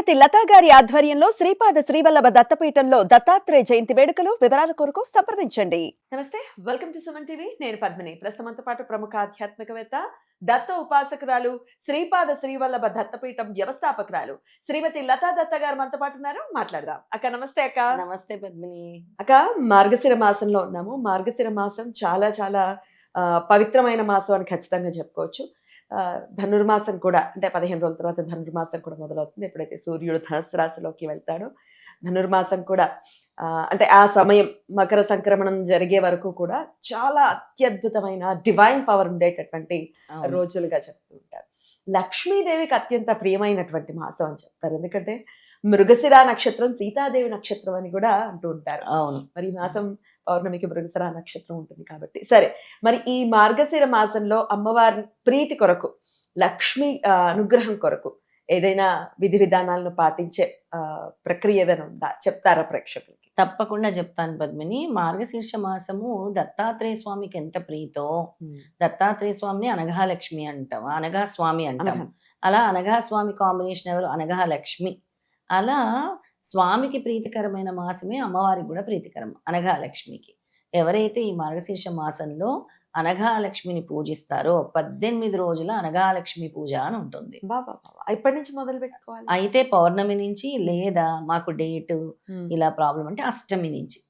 శ్రీమతి లతా గారి ఆధ్వర్యంలో శ్రీపాద శ్రీవల్లభ దత్తపీఠంలో దత్తాత్రేయ జయంతి వేడుకలు. వివరాల కొరకు సంప్రదించండి. నమస్తే, వెల్కమ్ టు సుమన్ టీవీ. నేను పద్మిని. ప్రస్తుతంతో పాటు ప్రముఖ ఆధ్యాత్మికవేత్త, దత్త ఉపాసకురాలు, శ్రీపాద శ్రీవల్లభ దత్తపీఠం వ్యవస్థాపకురాలు శ్రీమతి లతా దత్త గారు మనతో పాటు ఉన్నారు. మాట్లాడదాం. అక్క నమస్తే. అక్క నమస్తే పద్మిని. అక్క, మార్గశిర మాసంలో ఉన్నాము. మార్గశిర మాసం చాలా చాలా పవిత్రమైన మాసం అని ఖచ్చితంగా చెప్పుకోవచ్చు. ధనుర్మాసం కూడా, అంటే 15 రోజుల తర్వాత ధనుర్మాసం కూడా మొదలవుతుంది. ఎప్పుడైతే సూర్యుడు ధనుసు రాశిలోకి వెళ్తాడో ధనుర్మాసం కూడా అంటే ఆ సమయం మకర సంక్రమణం జరిగే వరకు కూడా చాలా అత్యద్భుతమైన డివైన్ పవర్ ఉండేటటువంటి రోజులుగా చెప్తూ ఉంటారు. లక్ష్మీదేవికి అత్యంత ప్రియమైనటువంటి మాసం అని చెప్తారు. ఎందుకంటే మృగశిర నక్షత్రం సీతాదేవి నక్షత్రం అని కూడా అంటూ ఉంటారు. అవును, మరి ఈ మాసం పౌర్ణమికి మృగశిర నక్షత్రం ఉంటుంది కాబట్టి. సరే, మరి ఈ మార్గశిర మాసంలో అమ్మవారి ప్రీతి కొరకు, లక్ష్మి అనుగ్రహం కొరకు ఏదైనా విధి విధానాలను పాటించే ప్రక్రియ ఏదైనా ఉందా? చెప్తారా ప్రేక్షకులకి? తప్పకుండా చెప్తాను పద్మిని. మార్గశీర్ష మాసము దత్తాత్రేయ స్వామికి ఎంత ప్రీతో. దత్తాత్రేయ స్వామిని అనఘాలక్ష్మి అంటాం, అనఘా స్వామి అంటాం. అలా అనఘా స్వామి కాంబినేషన్ ఎవరు? అనఘాలక్ష్మి. అలా స్వామికి ప్రీతికరమైన మాసమే అమ్మవారికి కూడా ప్రీతికరం, అనఘాలక్ష్మికి. ఎవరైతే ఈ మార్గశీర్ష మాసంలో అనఘాలక్ష్మిని పూజిస్తారో 18 రోజుల అనఘాలక్ష్మి పూజ అని ఉంటుంది. ఇప్పటి నుంచి మొదలు పెట్టుకోవాలి. అయితే పౌర్ణమి నుంచి, లేదా మాకు డేట్ ఇలా ప్రాబ్లం అంటే అష్టమి నుంచి,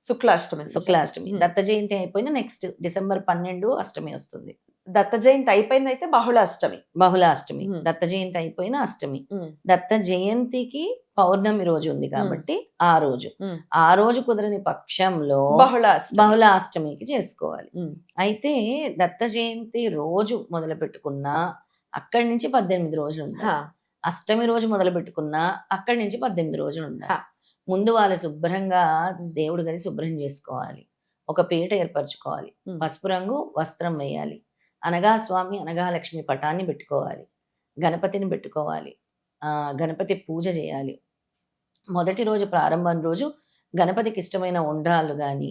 శుక్లాష్టమి. దత్త జయంతి అయిపోయిన నెక్స్ట్ డిసెంబర్ 12 అష్టమి వస్తుంది. దత్త జయంతి అయిపోయింది అయితే బహుళాష్టమి. దత్త జయంతి అయిపోయిన అష్టమి. దత్త జయంతికి పౌర్ణమి రోజు ఉంది కాబట్టి ఆ రోజు కుదరని పక్షంలో బహుళాష్టమికి చేసుకోవాలి. అయితే దత్త జయంతి రోజు మొదలు పెట్టుకున్నా అక్కడి నుంచి 18 రోజులు ఉంటాయి. అష్టమి రోజు మొదలు పెట్టుకున్నా అక్కడి నుంచి 18 రోజులు ఉంటాయి. ముందు వాళ్ళు శుభ్రంగా దేవుడి గది శుభ్రం చేసుకోవాలి. ఒక పీట ఏర్పరచుకోవాలి. పసుపు రంగు వస్త్రం వేయాలి. అనగా స్వామి అనఘాలక్ష్మి పటాన్ని పెట్టుకోవాలి. గణపతిని పెట్టుకోవాలి. గణపతి పూజ చేయాలి. మొదటి రోజు, ప్రారంభం రోజు గణపతికి ఇష్టమైన ఉండ్రాళ్ళు కానీ,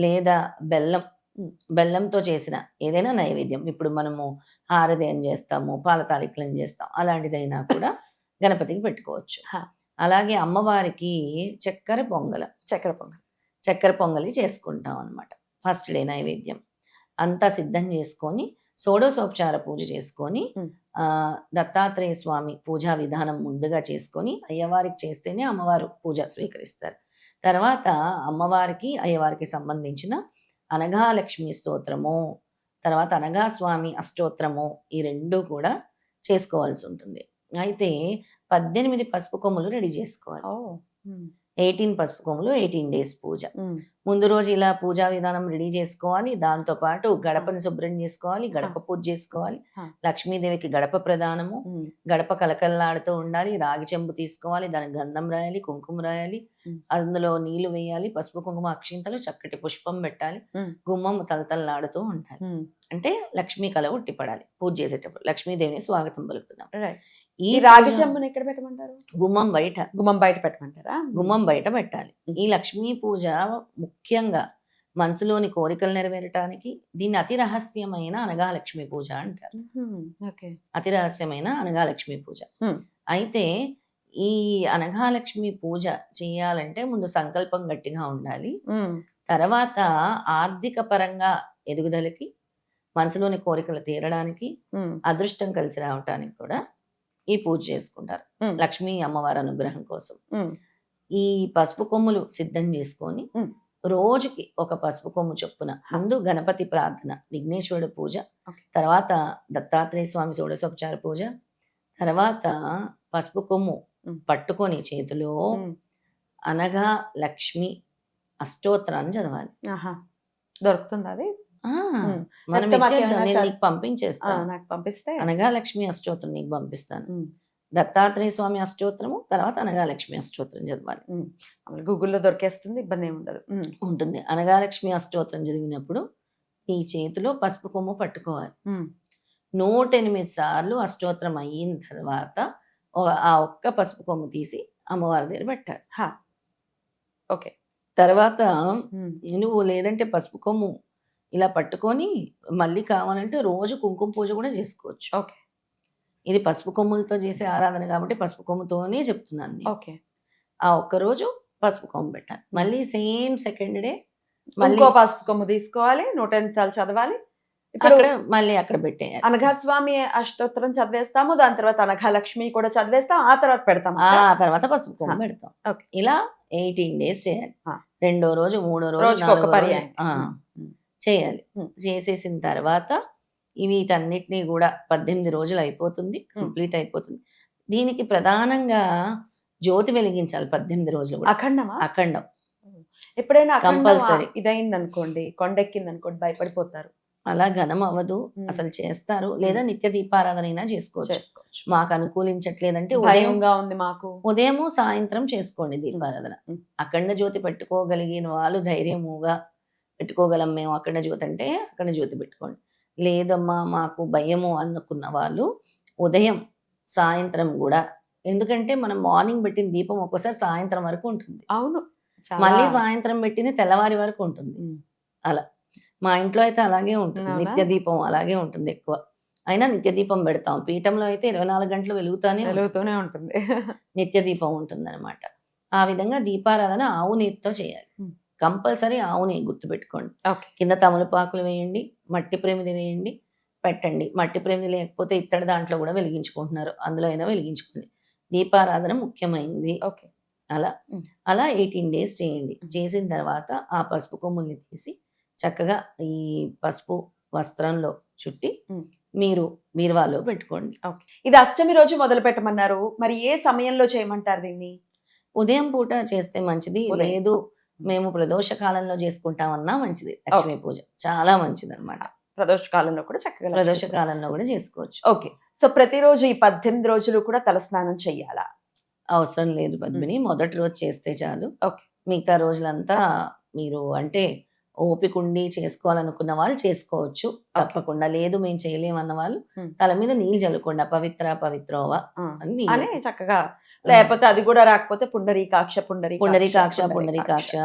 లేదా బెల్లంతో చేసిన ఏదైనా నైవేద్యం, ఇప్పుడు మనము హారదేం చేస్తాము, పాల తాలికలం చేస్తాం, అలాంటిదైనా కూడా గణపతికి పెట్టుకోవచ్చు. అలాగే అమ్మవారికి చక్కెర పొంగలి చేసుకుంటాం అన్నమాట. ఫస్ట్ డే నైవేద్యం అంతా సిద్ధం చేసుకొని షోడశోపచార పూజ చేసుకొని దత్తాత్రేయ స్వామి పూజా విధానం ముందుగా చేసుకొని అయ్యవారికి చేస్తేనే అమ్మవారు పూజ స్వీకరిస్తారు. తర్వాత అమ్మవారికి అయ్యవారికి సంబంధించిన అనఘాలక్ష్మి స్తోత్రము, తర్వాత అనఘాస్వామి అష్టోత్తరము, ఈ రెండు కూడా చేసుకోవాల్సి ఉంటుంది. అయితే 18 పసుపు కొమ్ములు రెడీ చేసుకోవాలి. 18 పసుపు కొమ్ములు, 18 డేస్ పూజ. ముందు రోజు ఇలా పూజా విధానం రెడీ చేసుకోవాలి. దాంతో పాటు గడపని శుభ్రం చేసుకోవాలి, గడప పూజ చేసుకోవాలి. లక్ష్మీదేవికి గడప ప్రధానము. గడప కలకల్లాడుతూ ఉండాలి. రాగి చెంబు తీసుకోవాలి, దానికి గంధం రాయాలి, కుంకుమ రాయాలి, అందులో నీళ్లు వేయాలి, పసుపు కుంకుమ అక్షింతలు, చక్కటి పుష్పం పెట్టాలి, గుమ్మం తలతల్లాడుతూ ఉండాలి. అంటే లక్ష్మీ కళ ఉట్టిపడాలి. పూజ చేసేటప్పుడు లక్ష్మీదేవిని స్వాగతం పలుకుతున్నాం. ఈ రాగి చెంబుని ఎక్కడ పెట్టమంటారు? గుమ్మం బయట పెట్టమంటారా? గుమ్మం బయట పెట్టాలి. ఈ లక్ష్మీ పూజ ముఖ్యంగా మనసులోని కోరికలు నెరవేరటానికి దీన్ని అతి రహస్యమైన అనఘాలక్ష్మి పూజ అంటారు. అతి రహస్యమైన అనఘాలక్ష్మి పూజ. అయితే ఈ అనఘాలక్ష్మి పూజ చేయాలంటే ముందు సంకల్పం గట్టిగా ఉండాలి. తర్వాత ఆర్థిక పరంగా ఎదుగుదలకి, మనసులోని కోరికలు తీరడానికి, అదృష్టం కలిసి రావటానికి కూడా ఈ పూజ చేసుకుంటారు లక్ష్మీ అమ్మవారి అనుగ్రహం కోసం. ఈ పసుపు కొమ్ములు సిద్ధం చేసుకొని రోజుకి ఒక పసుపు కొమ్ము చొప్పున ముందు గణపతి ప్రార్థన, విఘ్నేశ్వరుడు పూజ, తర్వాత దత్తాత్రేయ స్వామి షోడశోపచార పూజ, తర్వాత పసుపు కొమ్ము పట్టుకొని చేతిలో అనఘా లక్ష్మి అష్టోత్తరాన్ని చదవాలి. దొరుకుతుంది అది? మనం నీకు పంపించేస్తాను. నాకు పంపిస్తే అనఘాలక్ష్మి అష్టోత్తరం నీకు పంపిస్తాను. దత్తాత్రేయ స్వామి అష్టోత్తరము, తర్వాత అనఘాలక్ష్మి అష్టోత్తరం చదవాలి. గూగుల్లో దొరికేస్తుంది, ఇబ్బంది ఏమి ఉండదు. ఉంటుంది. అనఘాలక్ష్మి అష్టోత్తరం చదివినప్పుడు ఈ చేతిలో పసుపు కొమ్ము పట్టుకోవాలి. 108 సార్లు అష్టోత్తరం అయిన తర్వాత ఆ ఒక్క పసుపు కొమ్ము తీసి అమ్మవారి దగ్గర పెట్టాలి. ఓకే. తర్వాత నువ్వు లేదంటే పసుపు కొమ్ము ఇలా పట్టుకొని మళ్ళీ కావాలంటే రోజు కుంకుమ పూజ కూడా చేసుకోవచ్చు. ఓకే. ఇది పసుపు కొమ్ములతో చేసే ఆరాధన కాబట్టి పసుపు కొమ్ముతోనే చెప్తున్నాను నేను. ఓకే. ఆ ఒక్కరోజు పసుపు కొమ్ము పెట్టాలి. మళ్ళీ సేమ్ సెకండ్ డే మళ్ళీ ఇంకో పసుపు కొమ్ము తీసుకోవాలి, 108 సార్లు చదవాలి. ఇప్పుడు అక్కడ మళ్ళీ అక్కడ పెట్టేయాలి. అనఘాస్వామి అష్టోత్తరం చదివేస్తాము, దాని తర్వాత అనఘాలక్ష్మి కూడా చదివేస్తాం, ఆ తర్వాత పెడతాం. ఆ తర్వాత పసుపు కొమ్ము పెడతాం. ఓకే. ఇలా 18 డేస్ చేయాలి. ఆ. రెండో రోజు, మూడో రోజు, రోజుకొక నాలుగో రోజు పర్యాయం. చేయాలి. ఉమ్. చేసేసిన తర్వాత వీటన్నిటినీ కూడా 18 రోజులు అయిపోతుంది, కంప్లీట్ అయిపోతుంది. దీనికి ప్రధానంగా జ్యోతి వెలిగించాలి 18 రోజులు కూడా. అఖండమా? అఖండం ఎప్పుడైనా కంపల్సరీ. ఇదైంది అనుకోండి, కొండెక్కింది అనుకోండి, భయపడిపోతారు. అలా ఘనం అవ్వదు, అసలు చేస్తారు. లేదా నిత్య దీపారాధన అయినా చేసుకోవచ్చు. మాకు అనుకూలించట్లేదంటే భయంగా ఉంది మాకు, ఉదయము సాయంత్రం చేసుకోండి దీపారాధన. అఖండ జ్యోతి పెట్టుకోగలిగిన వాళ్ళు ధైర్యముగా పెట్టుకోగలం మేము అఖండ జ్యోతి అంటే అఖండ జ్యోతి పెట్టుకోండి. లేదమ్మా మాకు భయము అనుకున్న వాళ్ళు ఉదయం సాయంత్రం కూడా, ఎందుకంటే మనం మార్నింగ్ పెట్టిన దీపం ఒక్కోసారి సాయంత్రం వరకు ఉంటుంది. అవును, మళ్ళీ సాయంత్రం పెట్టింది తెల్లవారి వరకు ఉంటుంది. అలా మా ఇంట్లో అయితే అలాగే ఉంటుంది. నిత్య దీపం అలాగే ఉంటుంది ఎక్కువ. అయినా నిత్య దీపం పెడతాం. పీఠంలో అయితే 24 గంటలు వెలుగుతూనే ఉంటుంది. నిత్య దీపం ఉంటుంది అనమాట. ఆ విధంగా దీపారాధన ఆవు నెయ్యితో చేయాలి. కంపల్సరీ ఆవు నెయ్యి గుర్తుపెట్టుకోండి. కింద తమలపాకులు వేయండి, మట్టి ప్రమిది వేయండి, పెట్టండి. మట్టి ప్రమిది లేకపోతే ఇత్తడి దాంట్లో కూడా వెలిగించుకుంటున్నారు, అందులో అయినా వెలిగించుకోండి. దీపారాధన ముఖ్యమైనది. అలా 18 డేస్ చేయండి. చేసిన తర్వాత ఆ పసుపు కొమ్ముల్ని తీసి చక్కగా ఈ పసుపు వస్త్రంలో చుట్టి మీరు బీరువాలో పెట్టుకోండి. ఇది అష్టమి రోజు మొదలు పెట్టమన్నారు, మరి ఏ సమయంలో చేయమంటారు దీన్ని? ఉదయం పూట చేస్తే మంచిది, లేదు మేము ప్రదోష కాలంలో చేసుకుంటామన్నా మంచిది. లక్ష్మీ పూజ చాలా మంచిది అనమాట. ప్రదోష కాలంలో కూడా చక్కగా ప్రదోష కాలంలో కూడా చేసుకోవచ్చు. ఓకే. సో ప్రతిరోజు ఈ 18 రోజులు కూడా తలస్నానం చెయ్యాలా? అవసరం లేదు పద్మిని, మొదటి రోజు చేస్తే చాలు. ఓకే. మిగతా రోజులంతా మీరు అంటే ఓపిక ఉండి చేసుకోవాలనుకున్న వాళ్ళు చేసుకోవచ్చు, తప్పకుండా. లేదు మేము చేయలేమన్న వాళ్ళు తల మీద నీళ్ళు చల్లుకోండి, పవిత్రోవా అని చక్కగా. లేకపోతే అది కూడా రాకపోతే పుండరీకాక్ష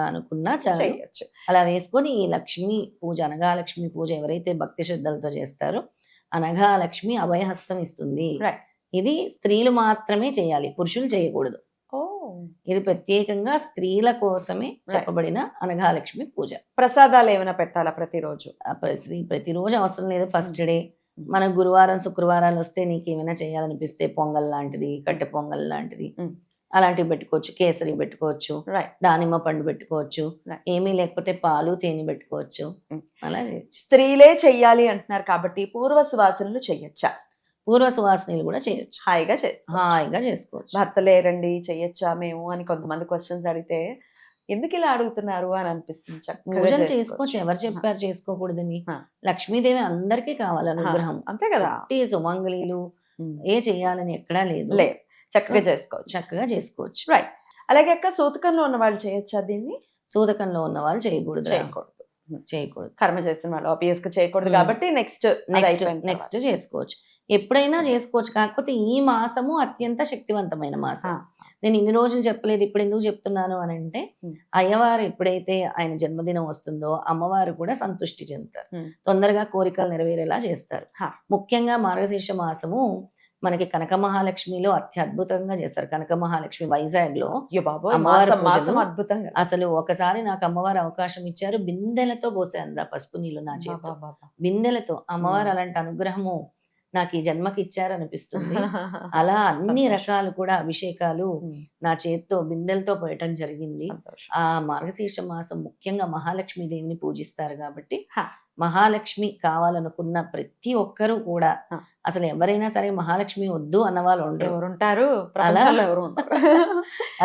అనుకున్నా చాలు. అలా వేసుకొని ఈ లక్ష్మీ పూజ, అనఘాలక్ష్మి పూజ ఎవరైతే భక్తి శ్రద్ధలతో చేస్తారో అనఘాలక్ష్మి అభయహస్తం ఇస్తుంది. ఇది స్త్రీలు మాత్రమే చేయాలి, పురుషులు చేయకూడదు. ఇది ప్రత్యేకంగా స్త్రీల కోసమే చెప్పబడిన అనఘాలక్ష్మి పూజ. ప్రసాదాలు ఏమైనా పెట్టాలా ప్రతిరోజు? ప్రతిరోజు అవసరం లేదు. ఫస్ట్ డే మన గురువారం శుక్రవారాలు వస్తే నీకు ఏమైనా చేయాలనిపిస్తే పొంగల్ లాంటిది, కట్టె పొంగల్ లాంటిది అలాంటివి పెట్టుకోవచ్చు. కేసరి పెట్టుకోవచ్చు, దానిమ్మ పండు పెట్టుకోవచ్చు, ఏమీ లేకపోతే పాలు తేనె పెట్టుకోవచ్చు. అలా స్త్రీలే చెయ్యాలి అంటున్నారు కాబట్టి పూర్వ సువాసనలు చెయ్యొచ్చా? పూర్వ సువాసనలు కూడా చేయొచ్చు, హాయిగా చేసుకోవచ్చు. భర్త లేరండి చెయ్యొచ్చా మేము అని కొంతమంది క్వశ్చన్స్ అడిగితే ఎందుకు ఇలా అడుగుతున్నారు అని అనిపిస్తుంది. పూజలు చేసుకోవచ్చు, ఎవరు చెప్పారు చేసుకోకూడదని? లక్ష్మీదేవి అందరికీ కావాలి అనుగ్రహం, అంతే కదా. సుమంగళీలు ఏ చేయాలని ఎక్కడా లేదు, చక్కగా చేసుకోవచ్చు. రైట్. అలాగే అక్క, సూతకంలో ఉన్న వాళ్ళు చేయొచ్చా దీన్ని? సూతకంలో ఉన్న వాళ్ళు చేయకూడదు. కర్మ చేసిన వాళ్ళు ఆబ్వియస్ గా చేయకూడదు కాబట్టి నెక్స్ట్ చేసుకోవచ్చు, ఎప్పుడైనా చేసుకోవచ్చు. కాకపోతే ఈ మాసము అత్యంత శక్తివంతమైన మాసం. నేను ఇన్ని రోజులు చెప్పలేదు, ఇప్పుడు ఎందుకు చెప్తున్నాను అని అంటే, అయ్యవారు ఎప్పుడైతే ఆయన జన్మదినం వస్తుందో అమ్మవారు కూడా సంతృష్టి చెందుతారు, తొందరగా కోరికలు నెరవేరేలా చేస్తారు. ముఖ్యంగా మార్గశీర్ష మాసము మనకి కనక మహాలక్ష్మిలో అత్యద్భుతంగా చేస్తారు. కనక మహాలక్ష్మి వైజాగ్ లో అసలు ఒకసారి నాకు అమ్మవారు అవకాశం ఇచ్చారు, బిందెలతో పోసాను పసుపు నీళ్ళు నా చేతితో, బిందెలతో. అమ్మవారు అలాంటి అనుగ్రహము నాకు ఈ జన్మకి ఇచ్చారనిపిస్తుంది. అలా అన్ని రకాలు కూడా అభిషేకాలు నా చేతితో బిందెలతో పోయటం జరిగింది. ఆ మార్గశీర్ష మాసం ముఖ్యంగా మహాలక్ష్మీదేవిని పూజిస్తారు కాబట్టి మహాలక్ష్మి కావాలనుకున్న ప్రతి ఒక్కరూ కూడా, అసలు ఎవరైనా సరే మహాలక్ష్మి వద్దు అన్న వాళ్ళు ఉంటారు.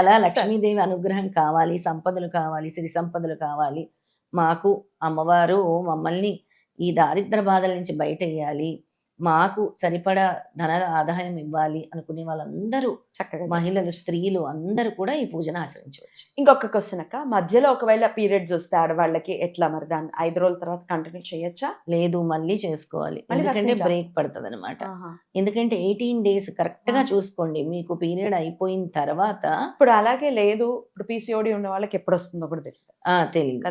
అలా లక్ష్మీదేవి అనుగ్రహం కావాలి, సంపదలు కావాలి, సిరి సంపదలు కావాలి, మాకు అమ్మవారు మమ్మల్ని ఈ దారిద్ర బాధల నుంచి బయట వేయాలి, మాకు సరిపడా ధన ఆదాయం ఇవ్వాలి అనుకునే వాళ్ళందరూ, చక్కగా మహిళలు, స్త్రీలు అందరూ కూడా ఈ పూజను ఆచరించవచ్చు. ఇంకొక క్వశ్చన్ అక్క, మధ్యలో ఒకవేళ పీరియడ్స్ వస్తే ఆడవాళ్ళకి ఎట్లా మరి? దాన్ని 5 రోజుల తర్వాత కంటిన్యూ చేయొచ్చా? లేదు, మళ్ళీ చేసుకోవాలి, ఎందుకంటే బ్రేక్ పడుతుంది అనమాట. ఎందుకంటే 18 డేస్ కరెక్ట్ గా చూసుకోండి. మీకు పీరియడ్ అయిపోయిన తర్వాత, ఇప్పుడు అలాగే లేదు, ఇప్పుడు పీసీఓడి ఉన్న వాళ్ళకి ఎప్పుడు వస్తుందో కూడా తెలియదు.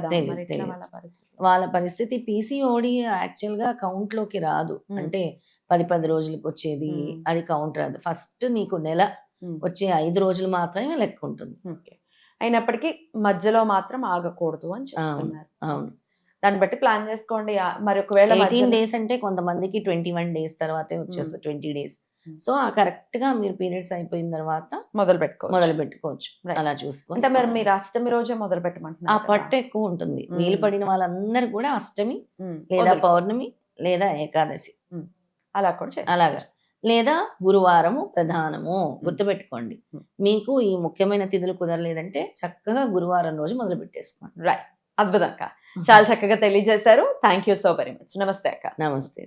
వాళ్ళ పరిస్థితి పీసీఓడి యాక్చువల్ గా కౌంట్ లోకి రాదు. అంటే పది రోజులకు వచ్చేది అది కౌంటర్ అది. ఫస్ట్ నీకు నెల వచ్చే 5 రోజులు మాత్రమే లెక్క ఉంటుంది. ఓకే. అయినప్పటికీ మధ్యలో మాత్రం ఆగకూడదు అని చెప్తున్నారు. అవును. దాన్ని బట్టి ప్లాన్ చేసుకోండి. మరి ఒకవేళ 18 డేస్ అంటే కొంతమందికి 21 డేస్ తర్వాతే వచ్చేస్తుంది, 20 డేస్. సో ఆ కరెక్ట్ గా మీరు పీరియడ్స్ అయిపోయిన తర్వాత మొదలు మొదలు పెట్టుకోవచ్చు. Right. అలా అంటే చూసుకుంటే మరి మీరు అష్టమి రోజే మొదలు ఆ పెట్టమంటున్నారు పట్టు ఎక్కువ ఉంటుంది. వీలు పడిన వాళ్ళందరూ కూడా అష్టమి లేదా మొదలు. పౌర్ణమి లేదా ఏకాదశి అలా కూడా చేస్తారు. అలాగా, లేదా గురువారము ప్రధానము గుర్తుపెట్టుకోండి. Hmm. మీకు ఈ ముఖ్యమైన తిథులు కుదరలేదంటే చక్కగా గురువారం రోజు మొదలు పెట్టేసుకోండి. రైట్. అద్భుతం అక్క. చాలా చక్కగా తెలియజేశారు. Thank you so very much. నమస్తే అక్క. నమస్తే.